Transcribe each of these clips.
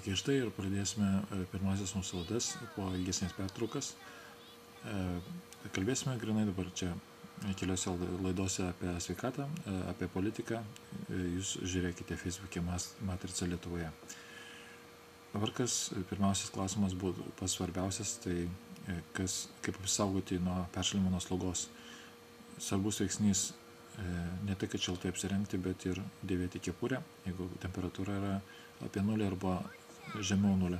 grįžta ir pradėsime pirmasis mūsų laidas po ilgesnės pertraukas. Kalbėsime grinai dabar čia keliose laidose apie sveikatą, apie politiką. Jūs žiūrėkite Facebook'e Matrica Lietuvoje. Dabar pirmiausias klausimas būtų pats svarbiausias, tai kaip apsaugoti nuo peršalimo, nuo slogos. Svarbus veiksnys ne tai, kad šiltai apsirengti, bet ir dėvėti kepurę, jeigu temperatūra yra apie 0 arba žemiau 0.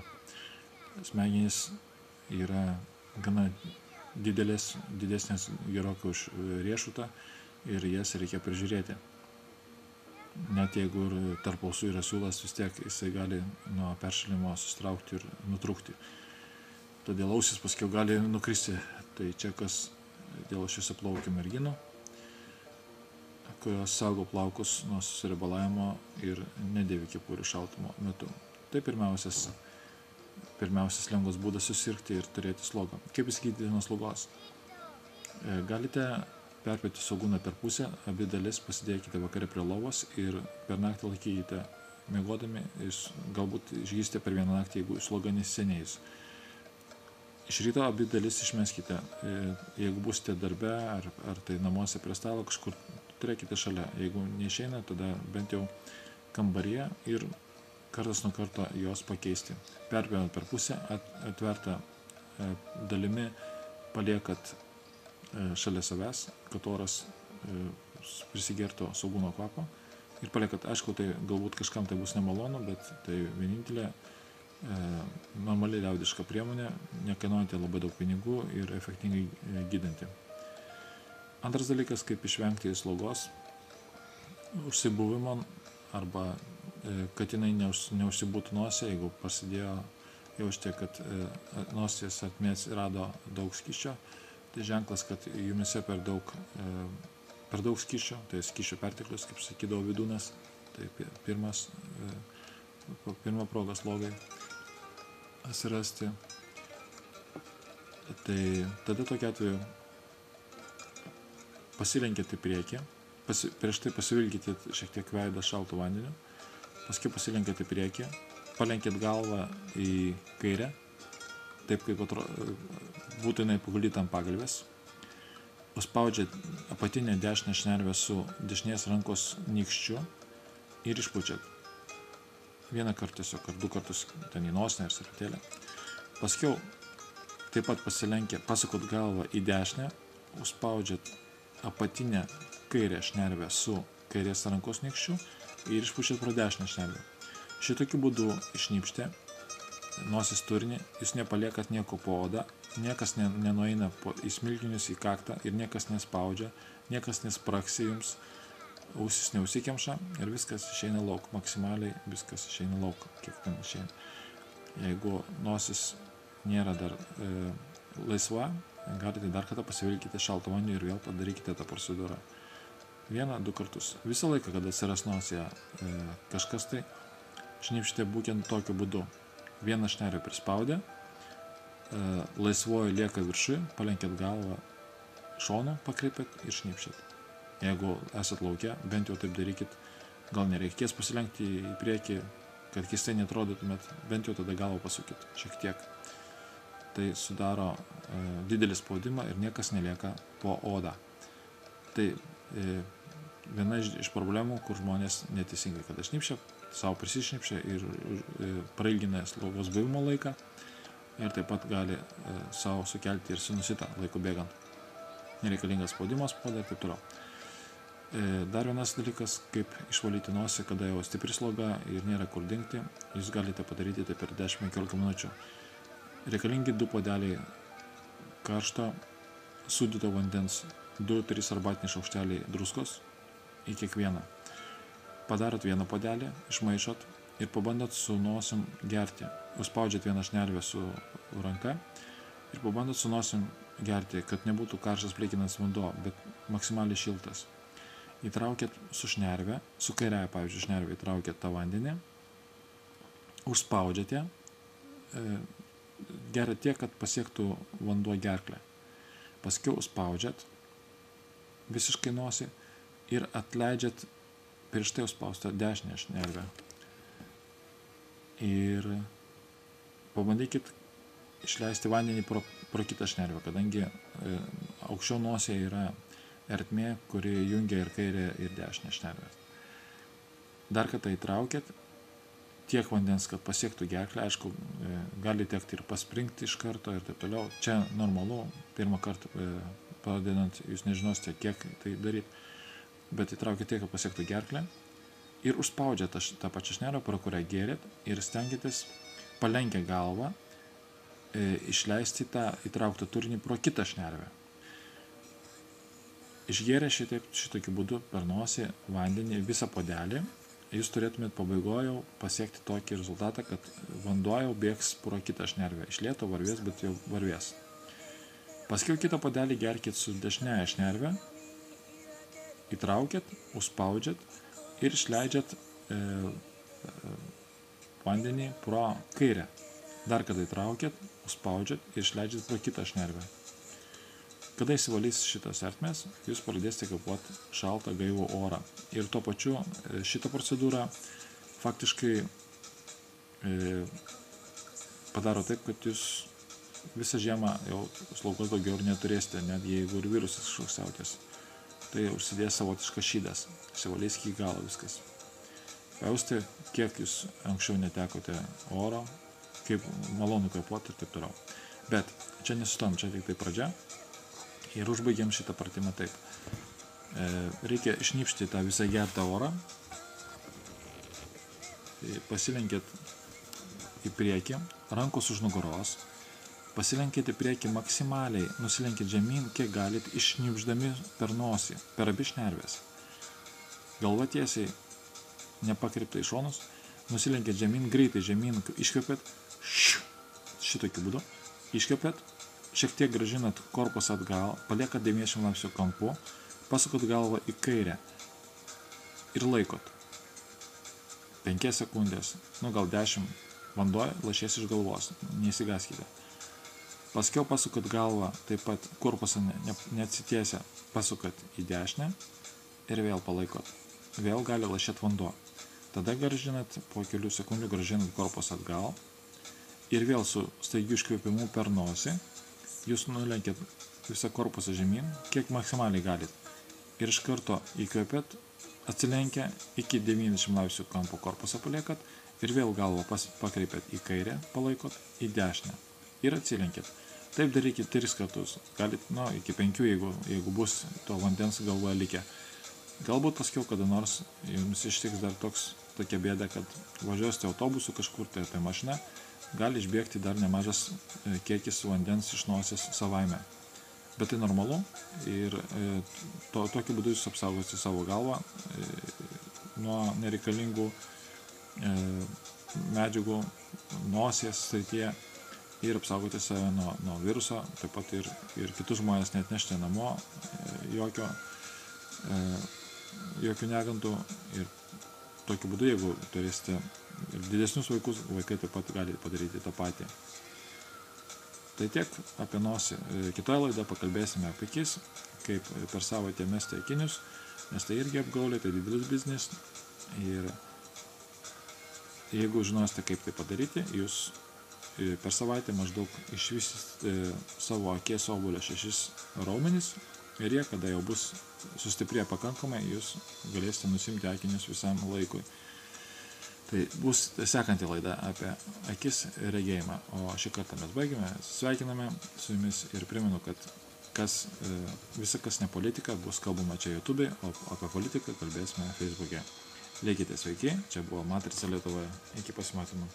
Smegenys yra gana didesnės gerokai už riešutą ir jas reikia prižiūrėti. Net jeigu ir tarp ausų yra siūlas, vis tiek jisai gali nuo peršalimo susitraukti ir nutrūkti. Todėl ausis paskiau gali nukristi. Tai čia kas dėl šviesiaplaukių merginų, kurios saugo plaukus nuo susiribalavimo ir nedėvi kepurių šaltumo metu. Tai pirmiausias lengvas būdas susirgti ir turėti slogą. Kaip įsigyti nuo slogos? Galite perpjauti svogūną per pusę, abi dalis pasidėkite vakare prie lovos ir per naktį laikykite miegodami. Jūs galbūt išgysite per vieną naktį, jeigu sloga nesisenėjus. Iš ryto abi dalis išmeskite. Jeigu būsite darbe ar tai namuose prie stalo, kažkur turėkite šalia. Jeigu neišeina, tada bent jau kambaryje ir kartas nuo karto jos pakeisti. Perpjaunat per pusę, atvertą dalimi paliekat šalia savęs, kad oras prisigertų svogūno kvapo ir paliekat. Aišku, tai galbūt kažkam tai bus nemalonu, bet tai vienintelė normali liaudiška priemonė, nekainuojanti labai daug pinigų ir efektingai gydanti. Antras dalykas, kaip išvengti slogos, užsibuvimo arba kad jinai neužsibūtų nosį. Jeigu prasidėjo jausti, kad nosies ertmės rado daug skysčio, tai ženklas, kad jumyse per daug skysčio, tai skysčio perteklius, kaip sakydavo Vidūnas, tai pirma proga slogai atsirasti. Tai tada tokiu atveju pasilenkite į priekį, prieš tai pasivilkite šiek tiek veidą šaltu vandeniu, paskui pasilenkite į priekį, palenkit galvą į kairę, taip kaip būtų jinai paguldyta ant pagalvės, paspaudžiat apatinę dešinę šnervę su dešinės rankos nykščiu ir išpučiat. Vieną kartą tiesiog, ar 2 kartus ten į nosinę ar servetėlę. Paskiau taip pat pasukot galvą į dešinę, užspaudžiat apatinę kairę šnervę su kairės rankos nykščiu ir išpučiat pro dešinę šnervę. Šitokiu būdu išnypštė nosis turinį, jūs nepaliekat nieko po odą, niekas nenueina į smilkinius, į kaktą ir niekas nespaudžia, niekas nespraksi jums, ausis neusikemša ir viskas išeina lauk, maksimaliai viskas išeina lauk, kiek ten išeina. Jeigu nosis nėra dar laisva, galite dar kartą pasivilkite šalto vandeniu ir vėl padarykite tą procedūrą. 1-2 kartus. Visą laiką, kada atsiras nosyje kažkas tai, šnipštė būtent tokiu būdu. Vieną šnervę prispaudę, laisvoji lieka viršui, palenkėt galvą šonu, pakreipėt ir šnipštėt. Jeigu esat lauke, bent jau taip darykit, gal nereikės pasilenkti į priekį, kad keistai neatrodytumėt, bent jau tada galvą pasukit šiek tiek. Tai sudaro didelį spaudimą ir niekas nelieka po odą. Tai viena iš problemų, kur žmonės neteisingai, kada šnipščia, savo prisišnipščia ir prailgina slogos buvimo laiką ir taip pat gali savo sukelti ir sinusitą laiko bėgant. Nereikalingas spaudimas po odą ir taip toliau. Dar vienas dalykas, kaip išvalyti nosį, kada jau stipri sloga ir nėra kur dingti, jūs galite padaryti tai per 10-15 minučių. Reikalingi 2 puodeliai karšto sūdyto vandens, 2-3 arbatiniai šaukšteliai druskos į kiekvieną. Padarot vieną puodelį, išmaišot ir pabandot su nosim gerti. Užspaudžiat vieną šnervę su ranka ir pabandot su nosim gerti, kad nebūtų karštas plikinas vanduo, bet maksimaliai šiltas. Įtraukėt su šnervė, su kairiaja, pavyzdžiui, šnervė įtraukėt tą vandenį, užspaudžiate, geriat tiek, kad pasiektų vanduo gerklę. Paskiau spaudžiat visiškai nosį ir atleidžiat prieš tai užspaustą dešinę šnervę. Ir pabandykit išleisti vandenį pro kitą šnervę, kadangi aukščiau nosėje yra ertmė, kuri jungia ir kairę ir dešinę šnervę. Dar kartą įtraukėt tiek vandens, kad pasiektų gerklę, aišku, gali tekti ir paspringti iš karto ir taip toliau. Čia normalu, pirmą kartą pradedant, jūs nežinosite, kiek tai daryti, bet įtraukėt tiek, kad pasiektų gerklę ir užspaudžiat tą pačią šnervę, pro kurią gėrėt ir stengiatės palenkę galvą išleisti tą įtrauktą turinį pro kitą šnervę. Išgėrę šitokiu būdu per nosį vandenį visą puodelį, jūs turėtumėt pabaigoje pasiekti tokį rezultatą, kad vanduo jau bėgs pro kitą šnervę. Iš lėto varvės, bet jau varvės. Paskiau kitą puodelį gerkit su dešiniąja šnerve, įtraukėt, užspaudžiat ir išleidžiat vandenį pro kairę. Dar kada įtraukėt, užspaudžiat ir išleidžiat pro kitą šnervę. Kada įsivalys šitas ertmės, jūs pradėsite kvėpuoti šaltą gaivų orą. Ir tuo pačiu šitą procedūrą faktiškai padaro taip, kad jūs visą žiemą jau slaugos daugiau ir neturėsite, net jeigu ir virusas kažkoks siautės. Tai užsidės savotiškas šydas, įsivalys iki galo viskas. Pajausite, kiek jūs anksčiau netekote oro, kaip malonu kvėpuoti ir taip toliau. Bet čia nesustojam, čia tik tai pradžia. Ir užbaigiam šitą pratimą taip. Reikia išnypšti tą visą gertą orą. Pasilenkėt į priekį, rankos už nugaros. Pasilenkėt į priekį maksimaliai, nusilenkėt žemyn, kiek galit, išnypšdami per nosį, per abi šnervės. Galva tiesiai, nepakreipta į šonus. Nusilenkėt žemyn, greitai žemyn, iškvėpėt. Šitokiu būdu. Iškvėpėt. Šiek tiek grąžinat korpusą atgal, paliekat 90 laipsnių kampu, pasukot galvą į kairę ir laikot. 5 sekundės, gal 10, vanduo lašės iš galvos, neįsigaskite. Paskiau pasukot galvą, taip pat korpusą neatsitiesia, pasukat į dešinę ir vėl palaikot. Vėl gali lašėti vanduo. Tada grąžinat, po kelių sekundžių grąžinat korpusą atgal ir vėl su staigiu iškvėpimu per nosį jūs nulenkėt visą korpusą žemyn, kiek maksimaliai galit. Ir iš karto įkvėpėt, atsilenkę iki 90 laipsnių kampo korpusą paliekat ir vėl galvą pakreipėt į kairę, palaikot, į dešinę ir atsilenkėt. Taip darykit 3 kartus, galit, iki 5, jeigu bus to vandens galvoje likę. Galbūt paskiau kada nors jums ištiks dar tokia bėda, kad važiuosite autobusu kažkur, tai apie mašiną, gali išbėgti dar nemažas kiekis vandens iš nosies savaime. Bet tai normalu ir tokiu būdu jūs apsaugosite savo galvą nuo nereikalingų medžiagų nosies srityje ir apsaugote save nuo viruso, taip pat ir kitus žmonės neatnešti namo jokių negandų. Ir tokiu būdu, jeigu turėsite ir didesnius vaikus, vaikai taip pat gali padaryti tą patį. Tai tiek apie nosį. Kitoje laidoje pakalbėsime apie akis, kaip per savaitę mesti akinius, nes tai irgi apgaulė, tai didelis biznis. Ir jeigu žinosite, kaip tai padaryti, jūs per savaitę maždaug išvysite savo akies obuolio 6 raumenis ir jie, kada jau bus sustiprėję pakankamai, jūs galėsite nusimti akinius visam laikui. Tai bus sekanti laida apie akis ir regėjimą. O šį kartą mes baigime, sveikiname su jumis ir primenu, kad visa kas ne politika bus kalbama čia YouTube, o apie politiką kalbėsime Facebook'e. Likite sveiki, čia buvo Matrica Lietuvoje. Iki pasimatymų.